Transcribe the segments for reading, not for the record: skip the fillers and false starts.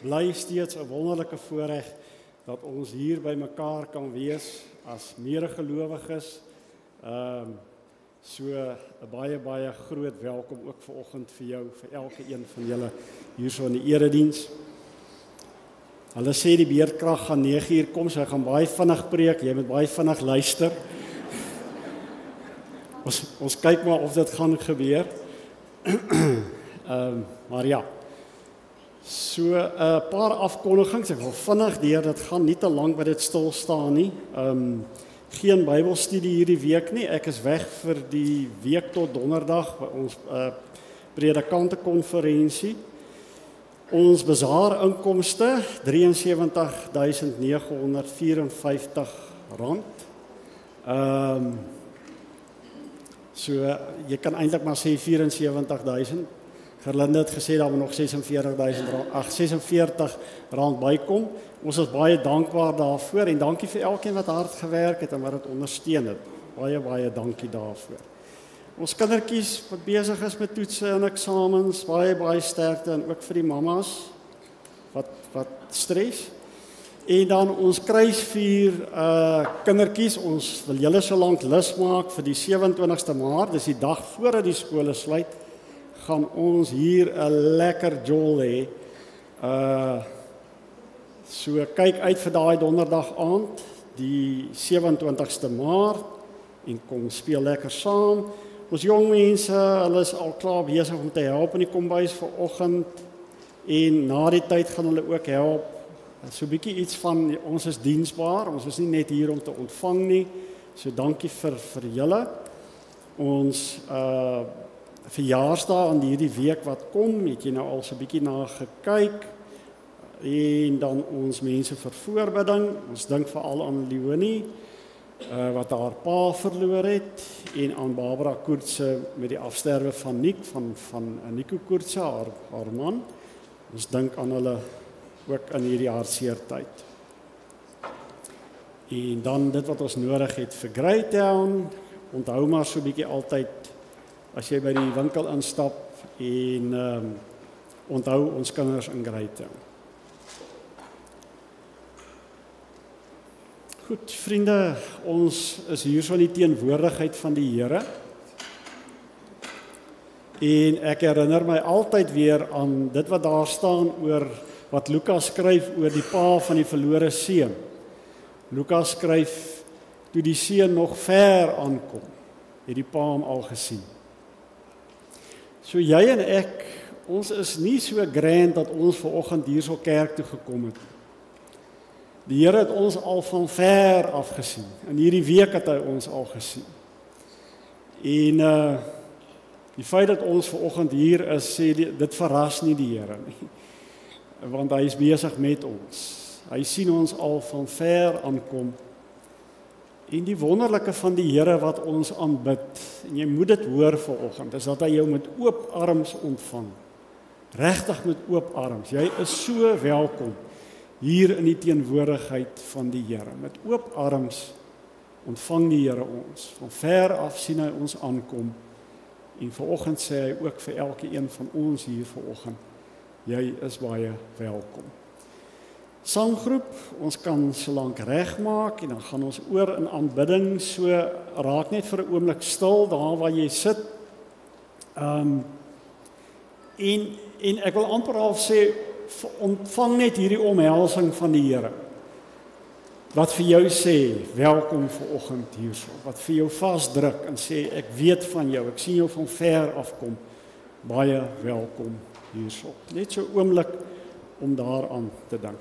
Bly steeds 'n wonderlike voorreg dat ons hier by mekaar kan wees as medegelowiges. So 'n baie groot welkom ook vanoggend vir jou, vir elke een van julle hierso in die erediens. Hulle sê die beerdkrag gaan 9:00 kom, so hy gaan baie vinnig preek, jy moet baie vinnig luister. Ons kyk maar of dit gaan gebeur. Maar ja. So 'n paar afkondigings, ek wil vinnig deur, dit gaan nie te lank by dit stil staan nie. Geen Bybelstudie hierdie week nie. Ek is weg vir die week tot donderdag by ons predikantekonferensie. Ons bazaar inkomste R73.954. So jy kan eintlik maar sê 74.000. Gerlinde het gesê daar moet nog R46.000 bykom. Ons is baie dankbaar daarvoor en dankie vir elkeen wat hard gewerk het en wat dit ondersteun het. Baie dankie daarvoor. Ons kindertjies wat besig is met toetse en eksamens, baie sterkte en ook vir die mammas wat stres. En dan ons kruisvuur kindertjies, ons wil julle so lank lus maak vir die 27ste Maart, dis die dag voordat die skole sluit. Gaan ons hier 'n lekker jol hê. So kyk uit vir daai donderdag aand, die 27ste Maart en kom speel lekker saam. Ons jong mense, hulle is al klaar besig om te help in die kombuis vanoggend en na die tyd gaan hulle ook help. So 'n bietjie iets van ons is diensbaar, ons is nie net hier om te ontvang nie. So dankie vir julle. Ons verjaarsdag aan hierdie week wat kom, het jy nou al so 'n bietjie na gekyk en dan ons mense vir voorbidding. Ons dink veral aan Leonie wat haar pa verloor het en aan Barbara Koortse met die afsterwe van Nico Koortse, haar man. Ons dink aan hulle ook in hierdie hartseer tyd. En dan dit wat ons nodig het vir Greytown, onthou maar so 'n bietjie altyd as jy by die winkel instap en onthou ons kinders in Greytown. Goed, vriende, ons is hier so in die teenwoordigheid van die Here. En ek herinner my altyd weer aan dit wat daar staan oor wat Lukas skryf oor die pa van die verlore seun. Lukas skryf toe die seun nog ver aankom, het die pa hom al gesien. So jy en ek, ons is nie so grand dat ons vanoggend hierso kerk toe gekom het. Die Here het ons al van ver af gesien. In hierdie week het hy ons al gesien. En die feit dat ons vanoggend hier is, sê dit verras nie die Here nie. Want hy is besig met ons. Hy sien ons al van ver aankom. En die wonderlike van die Here wat ons aanbid, en jy moet dit hoor vanoggend, is dat hy jou met oop arms ontvang. Regtig met oop arms. Jy is so welkom hier in die teenwoordigheid van die Here. Met oop arms ontvang die Here ons. Van ver af sien hy ons aankom. En vanoggend sê hy ook vir elke een van ons hier vanoggend, jy is baie welkom. Sanggroep, ons kan so lank regmaak en dan gaan ons oor in aanbidding. So raak net vir 'n oomblik stil daar waar jy sit. En ek wil amper al sê, ontvang net hierdie omhelsing van die Here. Wat vir jou sê, welkom vanoggend hierso. Wat vir jou vasdruk en sê, ek weet van jou, ek sien jou van ver af kom. Baie welkom hierso. Net so 'n oomblik om daaraan te dink.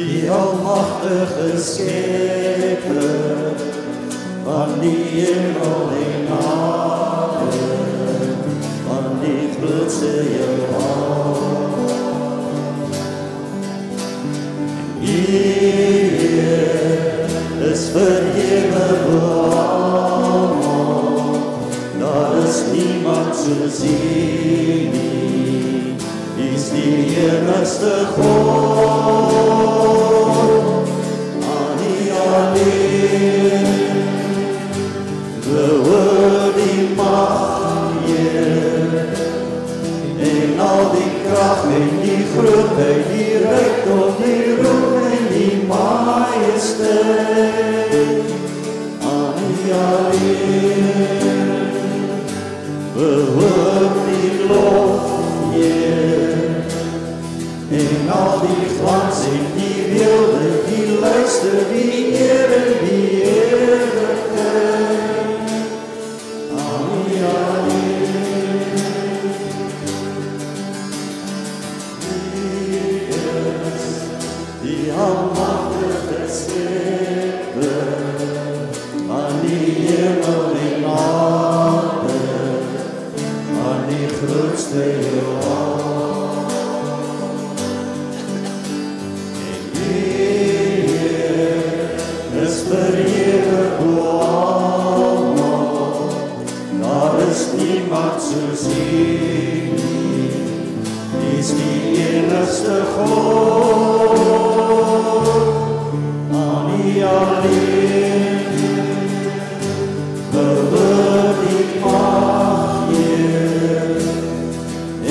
die almachtige Schepper van die hemel en aarde, van die grootste heelal. Hier is verhewe bo almal, daar is niemand soos U nie, U is die enigste God, aan U alleen behoort die mag, Heer, en al die krag en die grootheid, die rykdom, die roem en die majesteit, aan U alleen behoort die lof, Heer, en al die glans en die weelde, die luister, die eer en die eerlijkheid, aan U alleen. Die almachtige Schepper van die hemel en aarde, van die grootste heelal. En Heer is verhewe bo almal, daar is niemand soos U nie, U is die enigste God, aan U alleen behoort die mag, Heer,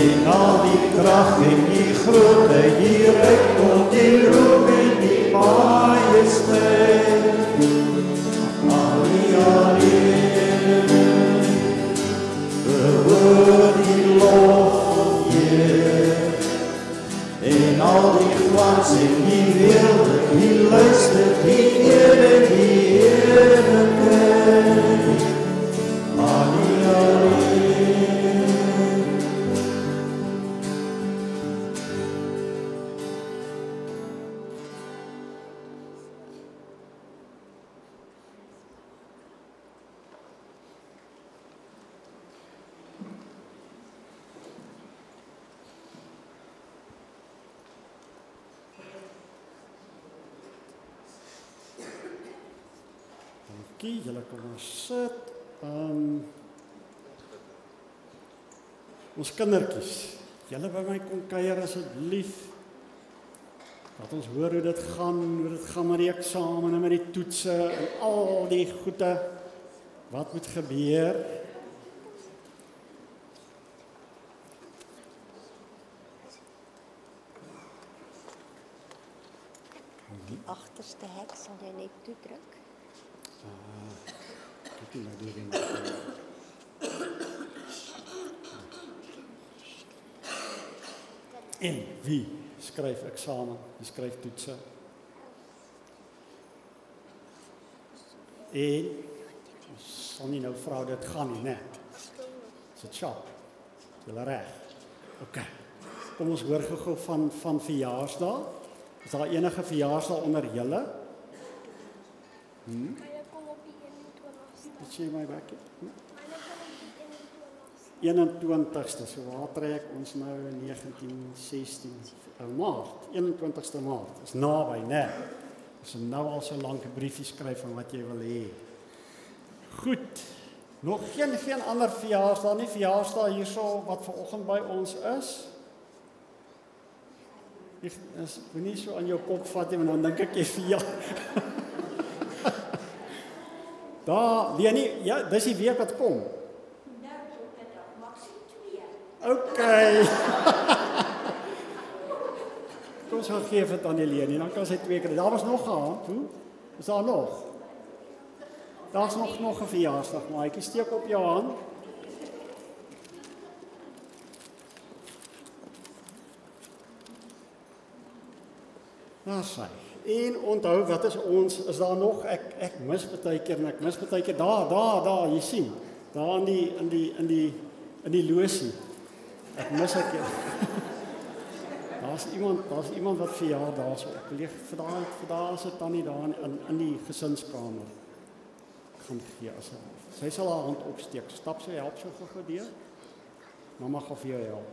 en al die krag en die grootheid, die rykdom, die roem en die majesteit, aan U alleen behoort die lof, Heer, en al die glans en die weelde, die luister, die eer en die eerlijkheid, aan U alleen. Dankie, julle kom maar sit. Ons kindertjies, julle by my kom kuier asseblief. Laat ons hoor hoe dit gaan met die eksamen en met die toetse en al die goede wat moet gebeur. Die agterste hek sal jy net toedruk. Kyk nou hierin. En wie skryf eksamen? Wie skryf toetse? En sal nie nou vra dit gaan nie, né? Is dit sharp? Julle reg? OK. Kom ons hoor gou van verjaarsdae. Is daar enige verjaarsdae onder julle? Myne kom op die 21ste. Wat sê my bakkie? Myne kom op die 21ste. 21ste, so waar trek ons nou 1916 Maart, 21ste Maart. Is naby, né? Ons het nou al so lank 'n briefie skryf van wat jy wil hê. Goed. Nog geen ander verjaarsdae nie, verjaarsdae hierso wat vanoggend by ons is. Ek moenie so aan jou kop vat nie, want dan dink ek jy verjaar. Daar, Leni, ja, dis die week wat kom. OK. Kom ons gaan gee dit aan die Leni, dan kan sy 2 keer. Daar was nog gehad, hoe? Is daar nog? Daar's nog 'n verjaarsdag, maatjie, steek op jou hand. Nou sy. En onthou, wat is ons? Is daar nog ek mis baie keer en ek mis baie keer daar, jy sien. Daar in die losie. Ek mis ek. daar's iemand wat verjaar daar so op. Vir daar is 'n tannie daar in die gesinskamer. Ek gaan gee asseblief. Sy sal haar hand opsteek. Stap sy help so gou deur. Mamma gaan vir jou help.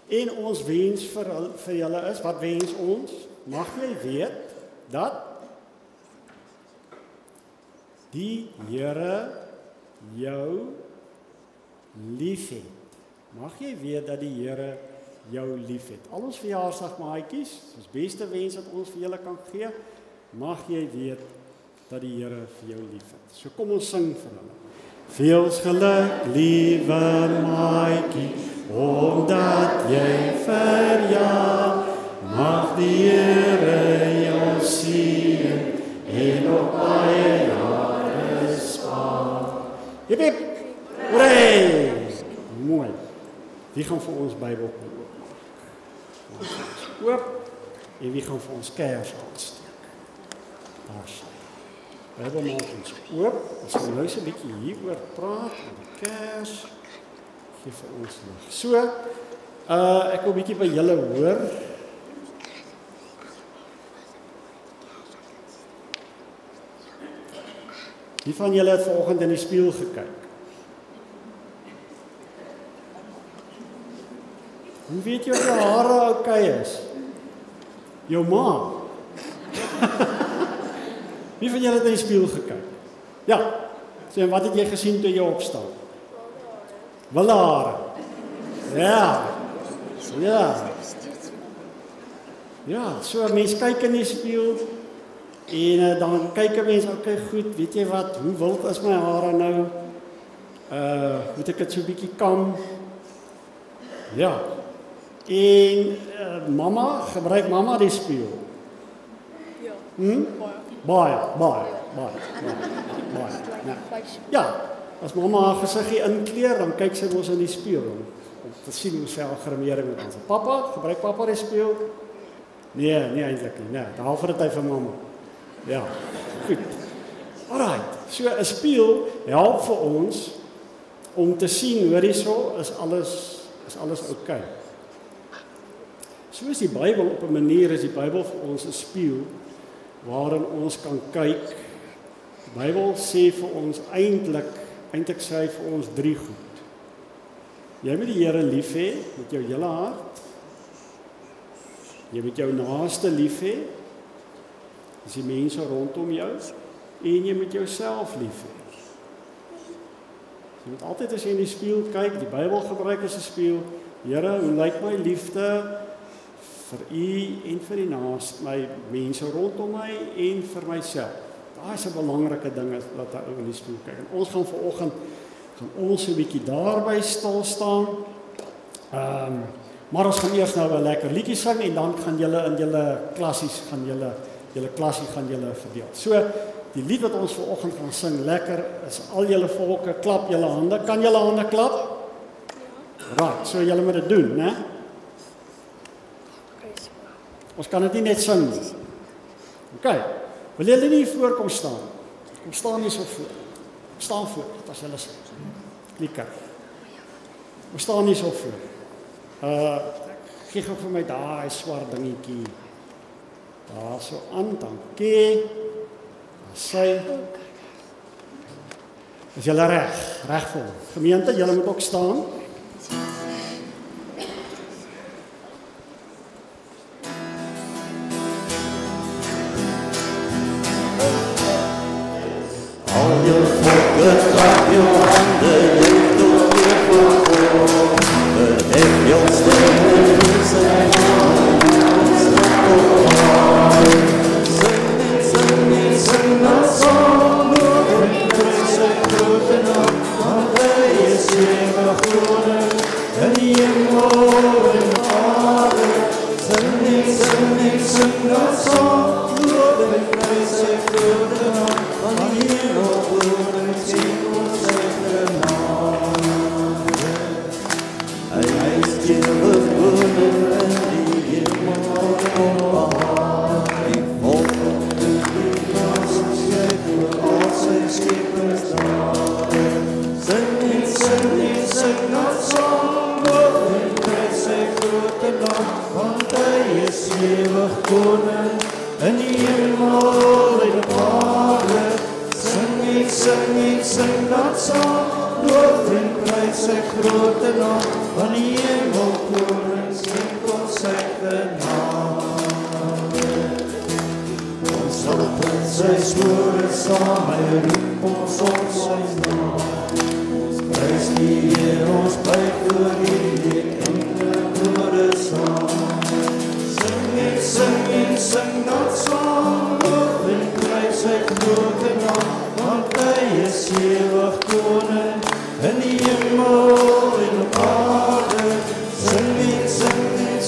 En ons wens vir julle is, wat wens ons? Mag jy weet dat die Here jou liefhet. Mag jy weet dat die Here jou liefhet. Al ons verjaarsdagmaatjies, ons beste wens wat ons vir julle kan gee, mag jy weet dat die Here vir jou liefhet. So kom ons sing vir hulle. Veel geluk, liewe maatjie, omdat jy verjaar, mag die Here jou seën en nog baie jare spaar. Hip hip! Hooray! Mooi. Wie gaan vir ons Bybel oop? En wie gaan vir ons kers aansteek? Daar sê. Bybel maak ons oop. Ons gaan nou 'n bietjie hieroor praat oor die kers. Gee vir ons lig. So, ek wil 'n bietjie by julle hoor. Wie van julle het vanoggend in die spieël gekyk? Hoe weet jy of jou hare oukei is? Jou ma. Wie van julle het in die spieël gekyk? Ja. So, wat het jy gesien toe jy opstaan? Wille hare. Ja. Ja. Ja, so 'n mens kyk in die spieël en dan kyk 'n mens, okay, goed, weet jy wat, hoe wild is my hare nou? Moet ek dit so 'n bietjie kam? Ja. En mamma, gebruik mamma die spieël? Ja. Baie. Ja, as mamma haar gesiggie inkleer, dan kyk sy mos in die spieël om te sien hoe sy haar grimering moet doen. Pappa, gebruik pappa die spieël? Nee, eintlik nie. Nee, behalwe dit hy vir mamma. Ja, goed. Alright, so 'n spieël help vir ons om te sien, hoor hierso, is alles oukei. So is die Bybel op 'n manier, is die Bybel vir ons 'n spieël waarin ons kan kyk. Die Bybel sê vir ons eintlik sê hy vir ons 3 goed. Jy moet die Here lief hê met jou hele hart. Jy moet jou naaste lief hê. Dis die mense rondom jou, en jy moet jouself lief hê. Jy moet altyd as jy in die spieël kyk, die Bybel gebruik as 'n spieël. Here, hoe lyk my liefde vir U en vir die naaste, my mense rondom my en vir myself? Daai is 'n belangrike ding wat daar in die spieël kyk. En ons gaan vanoggend ons 'n bietjie daarby stil staan. Maar ons gaan eers nou 'n lekker liedjie sing en dan gaan julle in julle klasie gaan julle verdeel. So die lied wat ons vanoggend gaan sing, lekker, is al julle volke, klap julle hande. Kan julle hande klap? Right, so julle moet dit doen, né? Ons kan dit nie net sing nie. OK. Wil julle nie voorkom staan? Kom staan hier so voor. Staan voor, as julle sê. Klikker. Ons staan hier so voor. Gee gou vir my daai swart dingetjie. Daar so aan, dankie. Sy. Is julle reg voor. Gemeente, julle moet ook staan. Al jou volke, klap jou hande, juich tot weer voor. Verhef jou stem in sy naam, ons opgemaak. Sing dat song, loof en prys sy grote naam, want hy is ewig koning, in die hemel en aarde. Sing dat song, loof en prys sy grote naam, want die hemel koning sing ons sy genade. Hy is ewig koning in die hemel en aarde. Die volke sing dat song, loof en prys sy grote koning, in die hemel en op aarde. Sing dat saam, loof en prys sy grote naam, van die hemel koning, skenk ons sy genade. Ons sal in sy spore staan, hy roep ons op sy naam. Ons prys die Heer, ons buig voor die engele woorde saam. Sing dat saam, loof en prys sy grote naam, want hy is ewig koning, in die hemel en op aarde.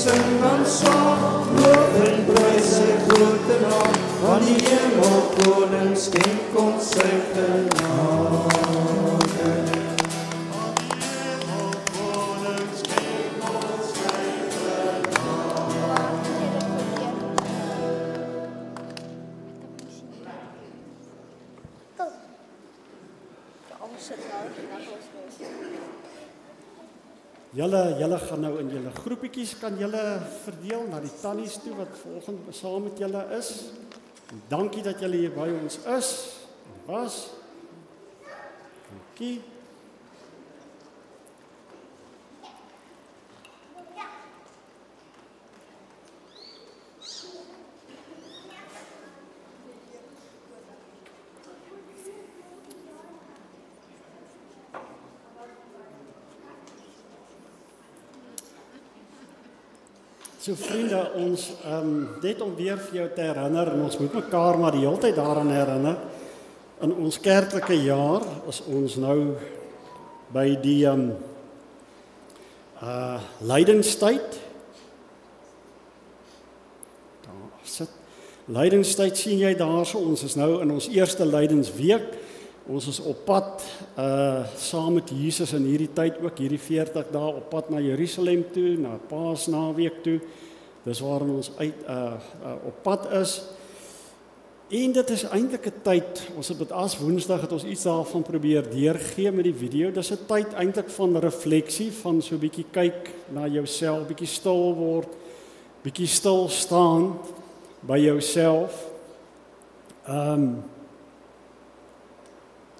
Sing dan saam, loof en prys sy grote naam, want die hemel koning, skenk ons sy genade. Julle gaan nou in julle groepietjies, kan julle verdeel na die tannies toe wat vanoggend saam met julle is. En dankie dat julle hier by ons is en was. Dankie. So vriende, ons net om weer vir jou te herinner, en ons moet mekaar maar die hele tyd daaraan herinner, in ons kerklike jaar is ons nou by die lydingstyd. Daar sit. Lydingstyd sien jy daarso, ons is nou in ons eerste lydingsweek. Ons is op pad saam met Jesus in hierdie tyd ook, hierdie 40 dae op pad na Jerusalem toe, na Paasnaweek toe. Dis waarin ons op pad is. En dit is eintlik 'n tyd, ons het dit as Woensdag het ons iets daarvan probeer deurgee met die video. Dis 'n tyd eintlik van refleksie, van so 'n bietjie kyk na jouself, bietjie stil word, bietjie stil staan by jouself.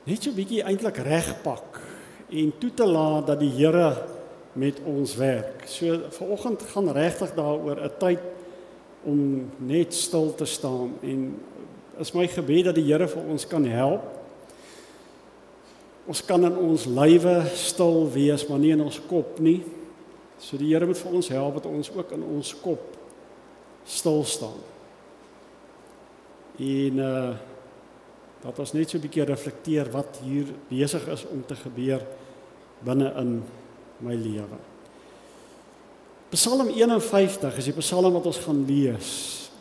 Net so 'n bietjie eintlik regpak en toe te laat dat die Here met ons werk. So vanoggend gaan regtig daaroor 'n tyd om net stil te staan, en is my gebed dat die Here vir ons kan help. Ons kan in ons lywe stil wees, maar nie in ons kop nie. So die Here moet vir ons help dat ons ook in ons kop stil staan. En dat ons net so 'n bietjie reflekteer wat hier besig is om te gebeur binne in my lewe. Psalm 51 is die psalm wat ons gaan lees.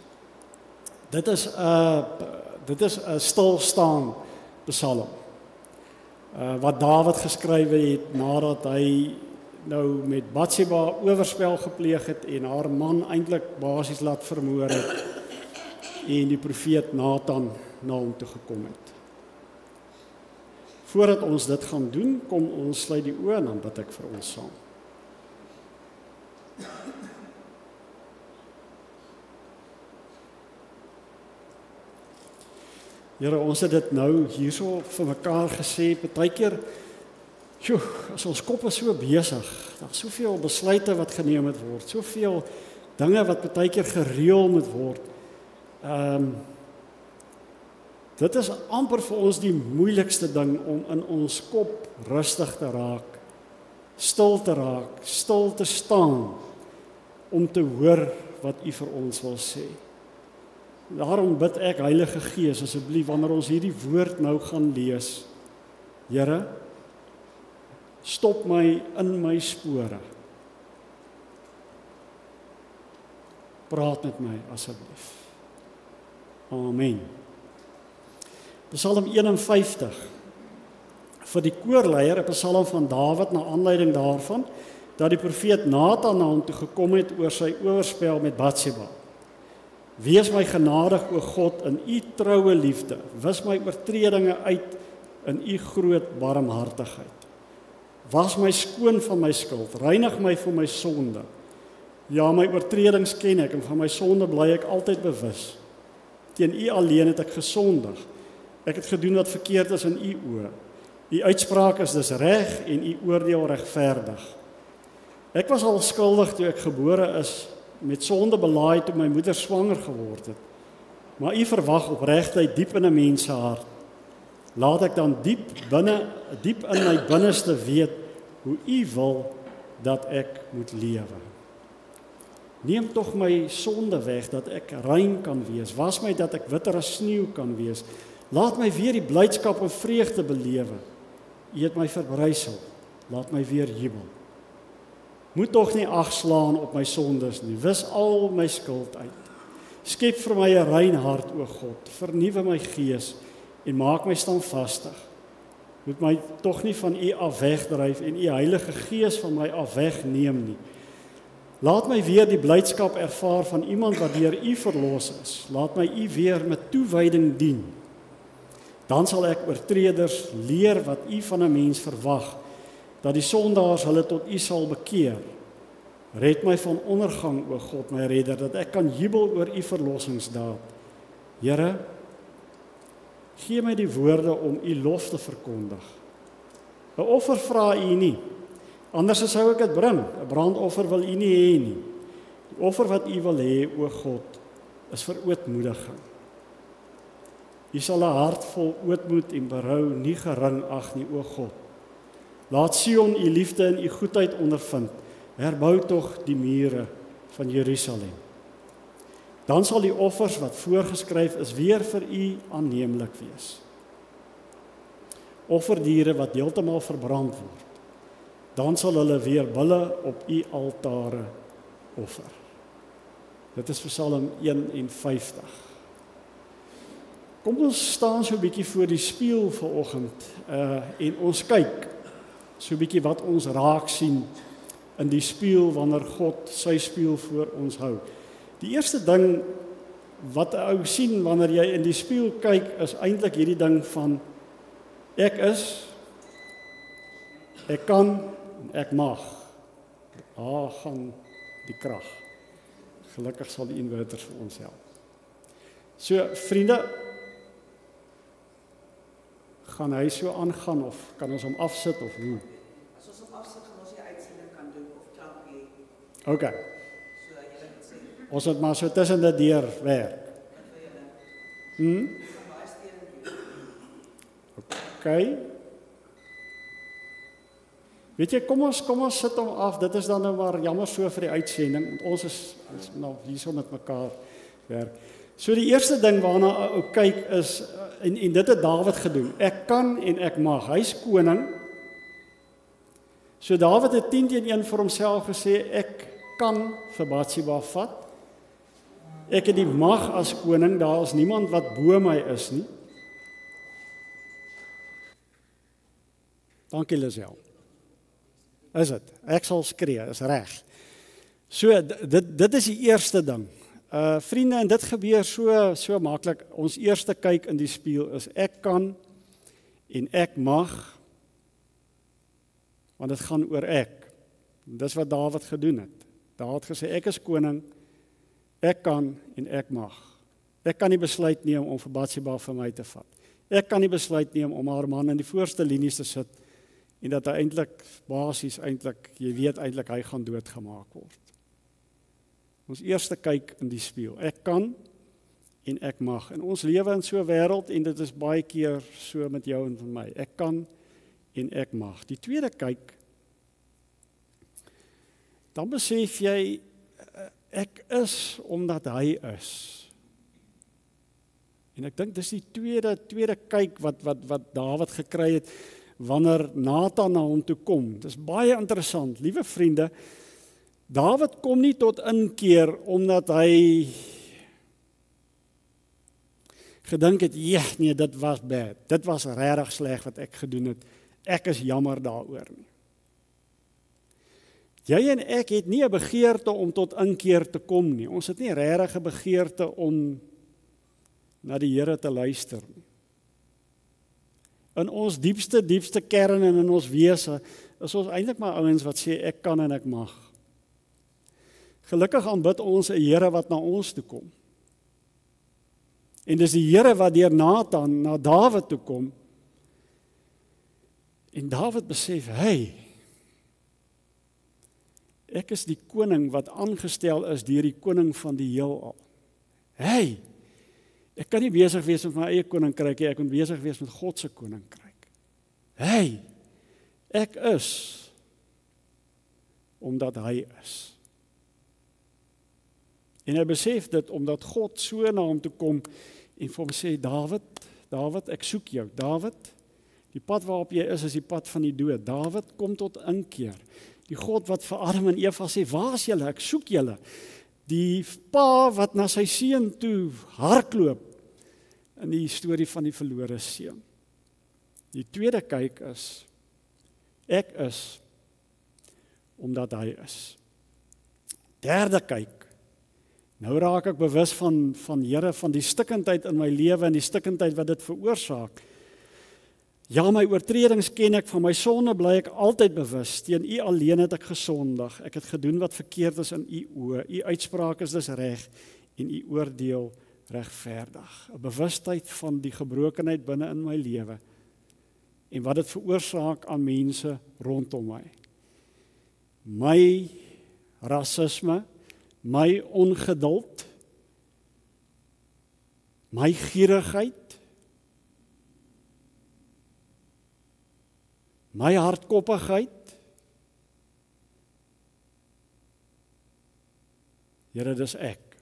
Dit is 'n stilstaan psalm. Wat Dawid geskryf het nadat hy nou met Batsheba oorspel gepleeg het en haar man eintlik basies laat vermoor het, en die profeet Nathan na hom toe gekom het. Voordat ons dit gaan doen, kom ons sluit die oë en dan bid ek vir ons saam. Here, ons het dit nou hierso vir mekaar gesê, partykeer, as ons koppe so besig, daar's soveel besluite wat geneem moet word, soveel dinge wat partykeer gereël moet word. Dit is amper vir ons die moeilikste ding om in ons kop rustig te raak, stil te staan, om te hoor wat U vir ons wil sê. Daarom bid ek, Heilige Gees, asseblief, wanneer ons hierdie woord nou gaan lees, Here, stop my in my spore. Praat met my asseblief. Amen. Psalm 51, vir die koorleier, 'n psalm van Dawid na aanleiding daarvan, dat die profeet Nathan na hom toe gekom het oor sy oorspel met Batsheba. Wees my genadig, o God, in U troue liefde, wis my oortredinge uit in U groot barmhartigheid. Was my skoon van my skuld, reinig my van my sonde. Ja, my oortredings ken ek en van my sonde bly ek altyd bewus. Teen U alleen het ek gesondig. Ek het gedoen wat verkeerd is in U oë. U uitspraak is dus reg en U oordeel regverdig. Ek was al skuldig toe ek gebore is, met sonde belaaid toe my moeder swanger geword het. Maar U verwag opregtheid diep in 'n mens se hart. Laat ek dan diep in my binneste weet hoe U wil dat ek moet lewe. Neem tog my sonde weg dat ek rein kan wees. Was my dat ek witter as sneeu kan wees. Laat my weer die blydskap en vreugde belewe. U het my verbrysel. Laat my weer jubel. Moet tog nie ag slaan op my sondes nie. Wis al my skuld uit. Skep vir my 'n rein hart, o God. Vernuwe my gees en maak my standvastig. Moet my tog nie van U af wegdryf en U Heilige Gees van my af wegneem nie. Laat my weer die blydskap ervaar van iemand wat deur U verlos is. Laat my U weer met toewyding dien. Dan sal ek oortreders leer wat U van 'n mens verwag, dat die sondaars hulle tot U sal bekeer. Red my van ondergang, o God, my redder, dat ek kan jubel oor U verlossingsdaad. Here, gee my die woorde om U lof te verkondig. 'n Offer vra U nie, anders sou ek dit bring. 'n Brandoffer wil U nie hê nie. Die offer wat U wil hê, o God, is vir ootmoediging. U sal 'n hart vol ootmoed en berou nie gering ag nie, o God. Laat Sion U liefde en U goedheid ondervind. Herbou tog die mure van Jerusalem. Dan sal die offers wat voorgeskryf is weer vir U aanneemlik wees. Offerdiere wat heeltemal verbrand word. Dan sal hulle weer bulle op U altare offer. Dit is Psalm 51. Kom ons staan so 'n bietjie voor die spieël vanoggend en ons kyk so 'n bietjie wat ons raak sien in die spieël wanneer God sy spieël voor ons hou. Die eerste ding wat 'n ou sien wanneer jy in die spieël kyk is eintlik hierdie ding van ek is, ek kan en ek mag. Daar gaan die krag. Gelukkig sal die inverters vir ons help. So vriende, gaan hy so aangaan of kan ons hom afsit of hoe? As ons hom afsit, gaan ons die uitsending kan doen of klank hê. Okay. So julle moet sê. Ons het maar so tussen dit deur werk. Wat wil julle? Van baie steun. Okay. Weet jy, kom ons sit hom af. Dit is dan nou maar jammer so vir die uitsending, want ons is nou hierso met mekaar werk. So die eerste ding waarna ou kyk is en dit het Dawid gedoen. Ek kan en ek mag. Hy's koning. So Dawid het 10-1 vir homself gesê ek kan vir Batsheba vat. Ek het die mag as koning, daar is niemand wat bo my is nie. Dankie Lisel. Is dit? Ek sal skree, is reg. So dit is die eerste ding. Vriende, en dit gebeur so maklik. Ons eerste kyk in die spieël is ek kan en ek mag, want dit gaan oor ek. Dis wat Dawid gedoen het. Dawid het gesê ek is koning, ek kan en ek mag. Ek kan nie besluit neem om vir Batsheba vir my te vat. Ek kan nie besluit neem om haar man in die voorste linies te sit en dat hy eintlik basies jy weet eintlik hy gaan doodgemaak word. Ons eerste kyk in die spieël. Ek kan en ek mag. En ons lewe in so 'n wêreld en dit is baie keer so met jou en van my. Ek kan en ek mag. Die tweede kyk, dan besef jy ek is omdat hy is. En ek dink dis die tweede kyk wat Dawid gekry het wanneer Nathan na hom toe kom. Dis baie interessant, liewe vriende. Dawid kom nie tot inkeer omdat hy gedink het, nee, dit was bad. Dit was regtig sleg wat ek gedoen het. Ek is jammer daaroor nie. Jy en ek het nie 'n begeerte om tot inkeer te kom nie. Ons het nie regtig 'n begeerte om na die Here te luister nie. In ons diepste kern en in ons wese is ons eintlik maar ouens wat sê ek kan en ek mag. Gelukkig aanbid ons 'n Here wat na ons toe kom. En dis die Here wat deur Nathan na Dawid toe kom. En Dawid besef, hey, ek is die koning wat aangestel is deur die koning van die heelal. Hey, ek kan nie besig wees met my eie koninkryk nie, ek moet besig wees met God se koninkryk. Hey, ek is, omdat hy is. En hy besef dit, omdat God so na hom toe kom, en vir hom sê, Dawid, ek soek jou, Dawid, die pad waarop jy is die pad van die dood. Dawid, kom tot inkeer. Die God wat vir Adam en Eva sê, waar is julle? Ek soek julle. Die pa wat na sy seun toe hardloop in die storie van die verlore seun. Die tweede kyk is, ek is, omdat hy is. Derde kyk, nou raak ek bewus van Here, van die stikkindheid in my lewe en die stikkindheid wat dit veroorsaak. Ja, my oortredings ken ek, van my sonde bly ek altyd bewus. Teen U alleen het ek gesondig. Ek het gedoen wat verkeerd is in U oë. U uitspraak is dus reg en U oordeel regverdig. 'n Bewustheid van die gebrokenheid binne in my lewe en wat dit veroorsaak aan mense rondom my. My rasisme, my ongeduld, my gierigheid, my hardkoppigheid. Here, dis ek.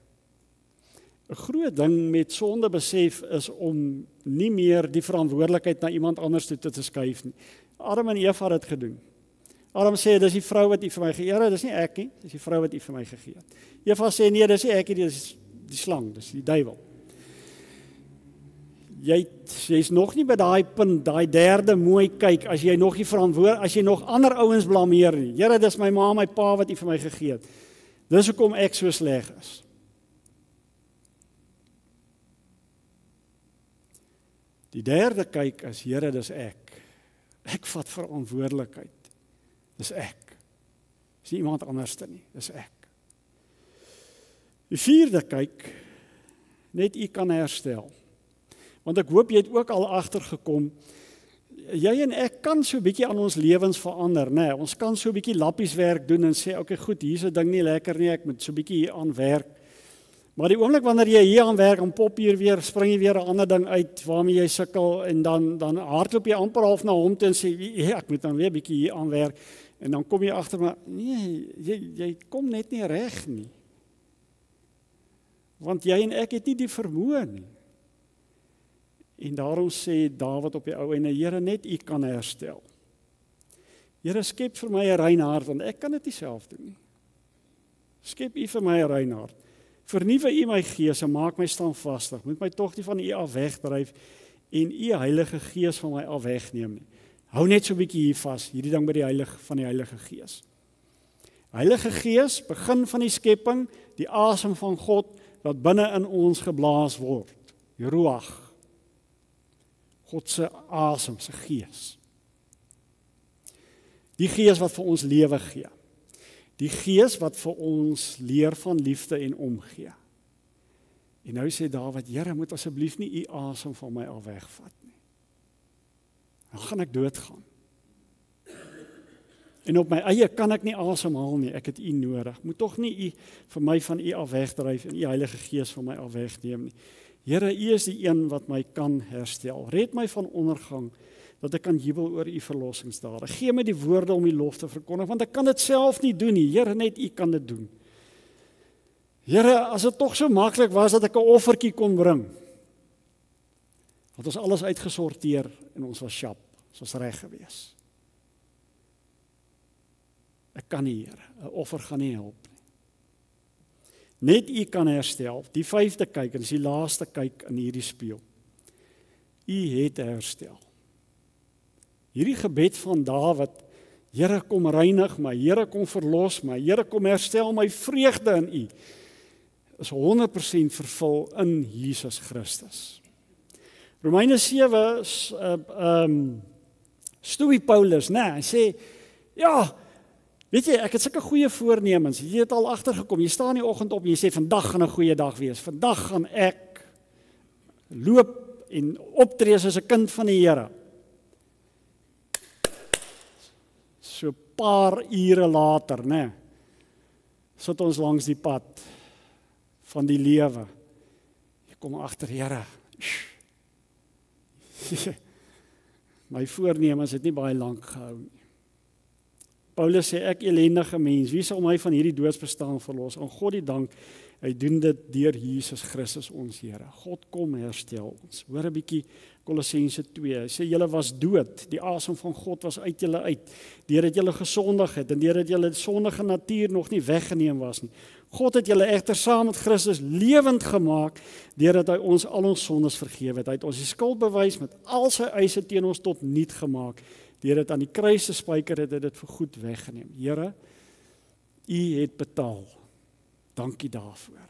'n Groot ding met sonde besef is om nie meer die verantwoordelikheid na iemand anders toe te skuif nie. Adam en Eva het dit gedoen. Adam sê, dis die vrou wat U vir my gegee het. Dis nie ek nie, dis die vrou wat U vir my gegee het. Eva sê, nee, dis nie ek nie, dis die slang, dis die duiwel. Jy's nog nie by daai punt, daai derde mooi kyk, as jy nog nie as jy nog ander ouens blameer nie. Here, dis my ma, my pa wat U vir my gegee het. Dis hoekom ek so sleg is. Die derde kyk is, Here, dis ek. Ek vat verantwoordelikheid. Dis ek. Dis nie iemand anderste nie, dis ek. Die vierde kyk, net U kan herstel. Want ek hoop jy het ook al agtergekom, jy en ek kan so 'n bietjie aan ons lewens verander, né? Ons kan so 'n bietjie lappieswerk doen en sê, okay, goed, hier's 'n ding nie lekker nie, ek moet so 'n bietjie hier aan werk. Maar die oomblik wanneer jy hier aan werk, dan pop hier weer, spring jy weer 'n ander ding uit waarmee jy sukkel en dan hardloop jy amper half na hom toe en sê, ek moet dan weer 'n bietjie hier aan werk. En dan kom jy agter, maar nee, jy kom net nie reg nie. Want jy en ek het nie die vermoë nie. En daarom sê Dawid op die ou einde, Here, net U kan herstel. Here, skep vir my 'n rein hart, want ek kan dit nie self doen nie. Skep U vir my 'n rein hart. Vernuwe U my gees en maak my standvastig. Moet my tog nie van U af wegdryf en U Heilige Gees van my af wegneem nie. Hou net so 'n bietjie hier vas, hierdie ding by die Heilige Gees. Heilige Gees, begin van die skepping, die asem van God wat binne in ons geblaas word. Die Ruach. God se asem, se gees. Die gees wat vir ons lewe gee. Die gees wat vir ons leer van liefde en omgee. En nou sê Dawid, Here, moet asseblief nie U asem van my af wegvat nie. Dan gaan ek doodgaan. En op my eie kan ek nie asemhaal nie, ek het U nodig. Moet tog nie U vir my van U af wegdryf en U Heilige Gees van my af wegneem nie. Here, U is die een wat my kan herstel. Red my van ondergang, dat ek kan jubel oor U verlossingsdade. Gee my die woorde om U lof te verkondig, want ek kan dit self nie doen nie. Here, net U kan dit doen. Here, as dit tog so maklik was dat ek 'n offertjie kon bring, het ons alles uitgesorteer en ons was sjap, ons was reg gewees. Ek kan nie, Here, 'n offer gaan nie help nie. Net U kan herstel. Die vyfde kyk, en dis die laaste kyk in hierdie spieël. U het herstel. Hierdie gebed van Dawid, Here, kom reinig my, Here, kom verlos my, Here, kom herstel my vreugde in U, is 100% vervul in Jesus Christus. Romeine 7 stoei Paulus, né? Hy sê, ja, Weet jy, ek het sulke goeie voornemens. Jy het al agtergekom. Jy staan die oggend op en jy sê vandag gaan 'n goeie dag wees. Vandag gaan ek loop en optree as 'n kind van die Here. So 'n paar ure later, né, sit ons langs die pad van die lewe. Ek kom agter, Here. My voornemens het nie baie lank gehou nie. Paulus sê, ek ellendige mens, wie sal my van hierdie doodsbestaan verlos? Aan God die dank, hy doen dit deur Jesus Christus ons Here. God kom herstel ons. Hoor 'n bietjie Kolossense 2. Hy sê julle was dood, die asem van God was uit julle uit. Deurdat julle gesondig het en deurdat julle sondige natuur nog nie weggeneem was nie. God het julle egter saam met Christus lewend gemaak deurdat hy ons al ons sondes vergewe het. Hy het ons die skuld bewys met al sy eise teen ons tot niet gemaak. Deurdat aan die kruis gespyker het hy dit vir goed weggeneem. Here, U het betaal. Dankie daarvoor.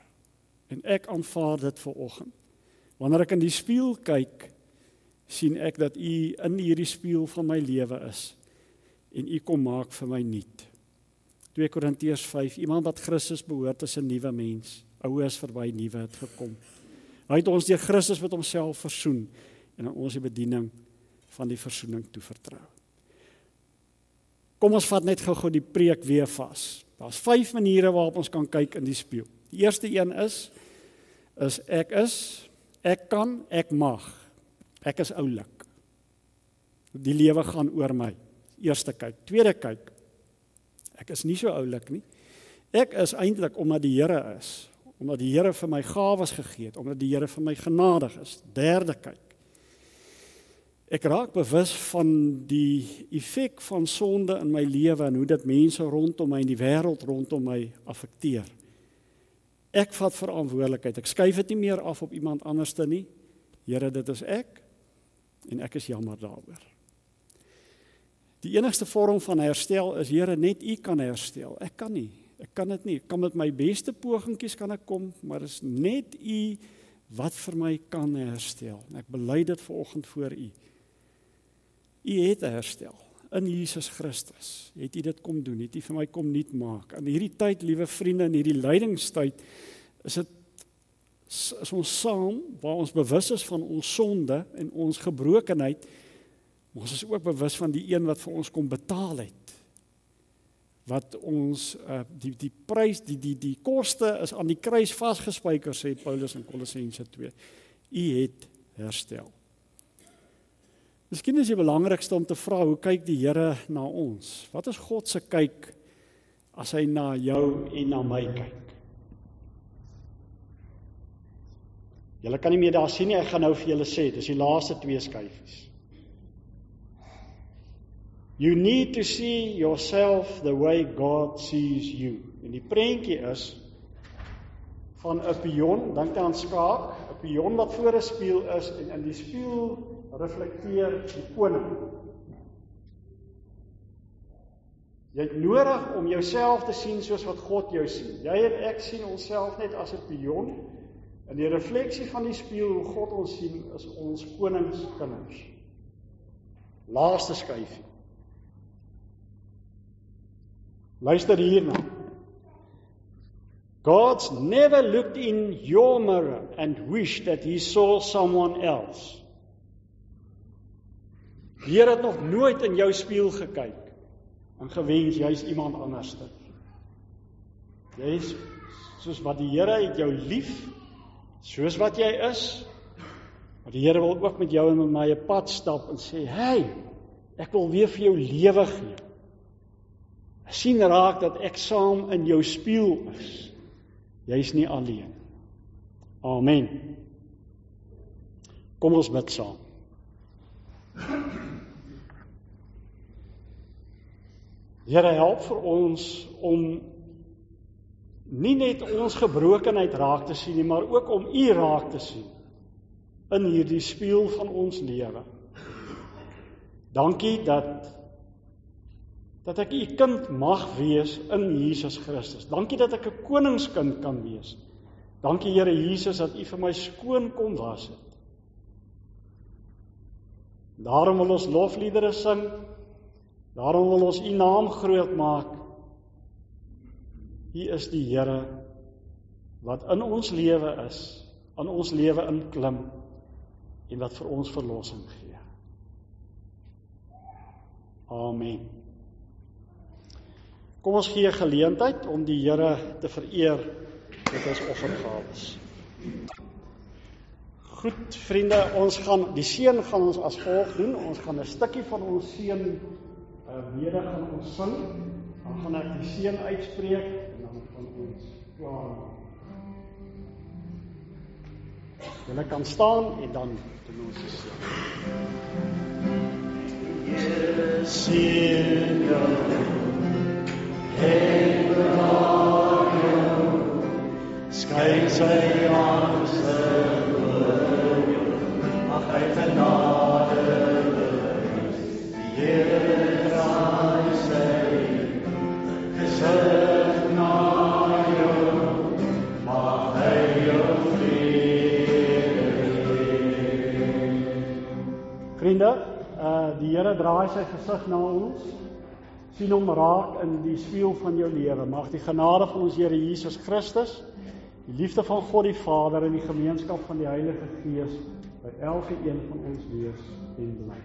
En ek aanvaar dit vanoggend. Wanneer ek in die spieël kyk, sien ek dat U in hierdie spieël van my lewe is en U kom maak vir my nuut. 2 Korintiërs 5, iemand wat Christus behoort is 'n nuwe mens. Ou is verby, nuwe het gekom. Hy het ons deur Christus met homself versoen en aan ons die bediening van die versoening toevertrou. Kom ons vat net gou die preek weer vas. Daar's 5 maniere waarop ons kan kyk in die spieël. Die eerste een is ek kan, ek mag. Ek is oulik. Die lewe gaan oor my. Eerste kyk. Tweede kyk. Ek is nie so oulik nie. Ek is eintlik omdat die Here is. Omdat die Here vir my gawes gegee het. Omdat die Here vir my genadig is. Derde kyk. Ek raak bewus van die effek van sonde in my lewe en hoe dit mense rondom my en die wêreld rondom my affekteer. Ek vat verantwoordelikheid. Ek skuif dit nie meer af op iemand anderste nie. Here, dit is ek en ek is jammer daaroor. Die enigste vorm van herstel is, Here, net U kan herstel. Ek kan nie. Ek kan dit nie. Ek kan met my beste pogingkies kan ek kom, maar is net U wat vir my kan herstel. En ek bely dit vanoggend voor U. U het herstel in Jesus Christus. Het U dit kom doen, het U vir my kom nuut maak. In hierdie tyd, liewe vriende, in hierdie lydingstyd, is ons saam, waar ons bewus is van ons sonde en ons gebrokenheid, maar ons is ook bewus van die een wat vir ons kom betaal het. Wat ons, die prys, die koste is aan die kruis vasgespijker, sê Paulus in Kolossense 2. U het herstel. Miskien is die belangrikste om te vra, hoe kyk die Here na ons? Wat is God se kyk as hy na jou en na my kyk? Julle kan nie meer daar sien nie, ek gaan nou vir julle sê, dis die laaste 2 skyfies. You need to see yourself the way God sees you. En die prentjie is van 'n pion, dink aan skaak, 'n pion wat voor 'n spieël is en in die spieël reflekteer die koning. Jy het nodig om jouself te sien soos wat God jou sien. Jy en ek sien onsself net as 'n pion. En die refleksie van die spieël, hoe God ons sien, is ons koningskinders. Laaste skyfie. Luister hierna. God's never looked in your mirror and wished that he saw someone else. Die Here het nog nooit in jou spieël gekyk en gewens jy's iemand anderste. Jy's soos wat die Here het jou lief, soos wat jy is, maar die Here wil ook met jou en met my 'n pad stap en sê, hey, ek wil weer vir jou lewe gee. Sien raak dat ek saam in jou spieël is. Jy's nie alleen. Amen. Kom ons bid saam. Here, help vir ons om nie net ons gebrokenheid raak te sien nie, maar ook om U raak te sien in hierdie spieël van ons lewe. Dankie dat ek U kind mag wees in Jesus Christus. Dankie dat ek 'n koningskind kan wees. Dankie Here Jesus dat U vir my skoon kom was het. Daarom wil ons lofliedere sing. Daarom wil ons U naam groot maak U is die Here wat in ons lewe is, in ons lewe inklim en wat vir ons verlossing gee. Amen. Kom ons gee geleentheid om die Here te vereer met ons offergawes. Goed, vriende, die seën gaan ons as volg doen. Ons gaan 'n stukkie van ons seën bede gaan ons sing. Dan gaan ek die seën uitspreek en dan gaan ons klaar maak. Julle kan staan en dan doen ons die seën. Here seën jou, en bewaar jou, skyn sy aangesig oor jou, mag hy genade wees, die Here draai sy gesig na jou, mag hy jou vrede gee. Vriende, die Here draai sy gesig na ons, sien hom raak in die spieël van jou lewe. Mag die genade van ons Here Jesus Christus, die liefde van God die Vader en die gemeenskap van die Heilige Gees by elke een van ons wees en bly.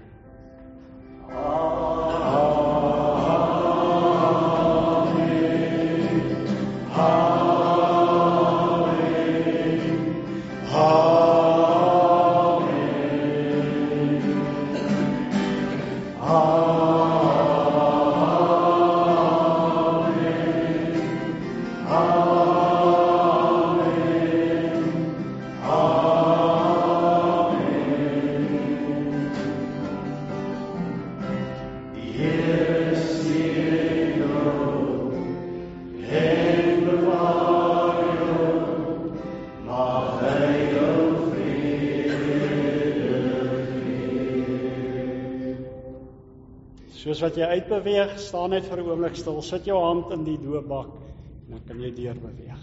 Soos wat jy uitbeweeg, staan net vir 'n oomblik stil, sit jou hand in die doopbak en dan kan jy deurbeweeg.